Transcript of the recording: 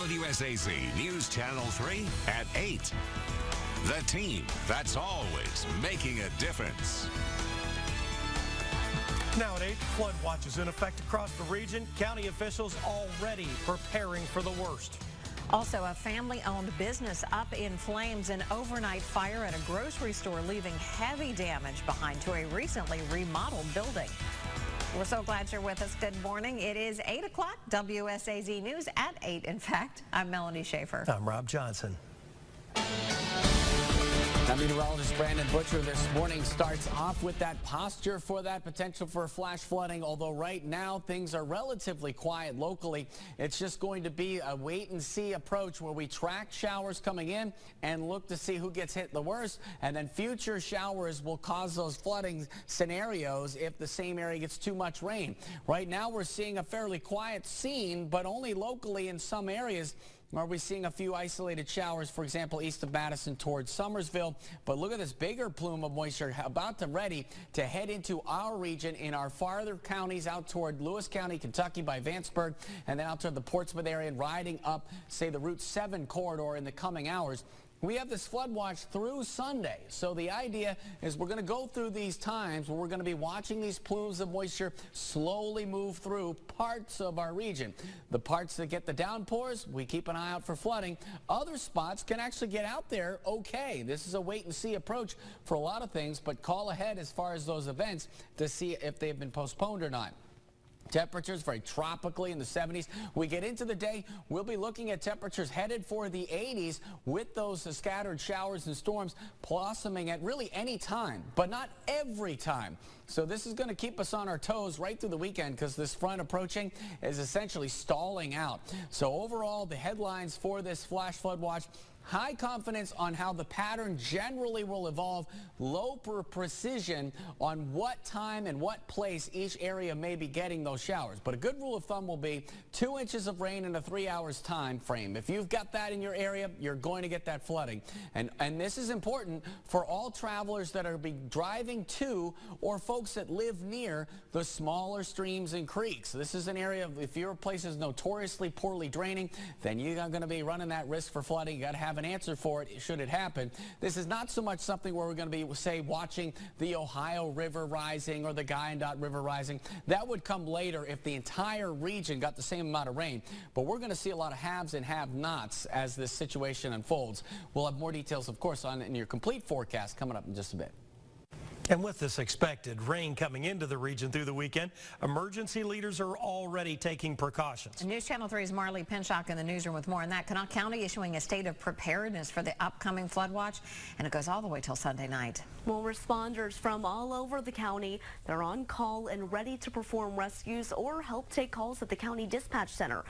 WSAZ News Channel 3 at 8. The team that's always making a difference. Now at 8, flood watch is in effect across the region. County officials already preparing for the worst. Also, a family-owned business up in flames. An overnight fire at a grocery store leaving heavy damage behind to a recently remodeled building. We're so glad you're with us. Good morning. It is 8 o'clock. WSAZ News at 8, in fact. I'm Melanie Schaefer. I'm Rob Johnson. Now, meteorologist Brandon Butcher this morning starts off with that posture for that potential for flash flooding. Although right now things are relatively quiet locally, it's just going to be a wait and see approach where we track showers coming in and look to see who gets hit the worst. And then future showers will cause those flooding scenarios if the same area gets too much rain. Right now we're seeing a fairly quiet scene, but only locally in some areas. Are we seeing a few isolated showers, for example, east of Madison towards Summersville. But look at this bigger plume of moisture ready to head into our region in our farther counties out toward Lewis County, Kentucky by Vanceburg, and then out toward the Portsmouth area and riding up, say, the Route 7 corridor in the coming hours. We have this flood watch through Sunday. So the idea is we're going to go through these times where we're going to be watching these plumes of moisture slowly move through parts of our region. The parts that get the downpours, we keep an eye out for flooding. Other spots can actually get out there okay. This is a wait and see approach for a lot of things, but call ahead as far as those events to see if they've been postponed or not. Temperatures very tropically in the 70s. We get into the day, we'll be looking at temperatures headed for the 80s with those scattered showers and storms blossoming at really any time, but not every time. So this is going to keep us on our toes right through the weekend because this front approaching is essentially stalling out. So overall, the headlines for this flash flood watch: high confidence on how the pattern generally will evolve, low precision on what time and what place each area may be getting those showers. But a good rule of thumb will be 2 inches of rain in a 3 hours time frame. If you've got that in your area, you're going to get that flooding. And this is important for all travelers that are driving to or folks that live near the smaller streams and creeks. This is an area, if your place is notoriously poorly draining, then you're going to be running that risk for flooding. You got to have an answer for it should it happen. This is not so much something where we're going to be, say, watching the Ohio River rising or the Guyandotte River rising. That would come later if the entire region got the same amount of rain. But we're going to see a lot of haves and have-nots as this situation unfolds. We'll have more details, of course, on in your complete forecast coming up in just a bit. And with this expected rain coming into the region through the weekend, emergency leaders are already taking precautions. News Channel 3's Marley Pinshock in the newsroom with more on that. Kanawha County issuing a state of preparedness for the upcoming flood watch, and it goes all the way till Sunday night. Well, responders from all over the county, they're on call and ready to perform rescues or help take calls at the county dispatch center.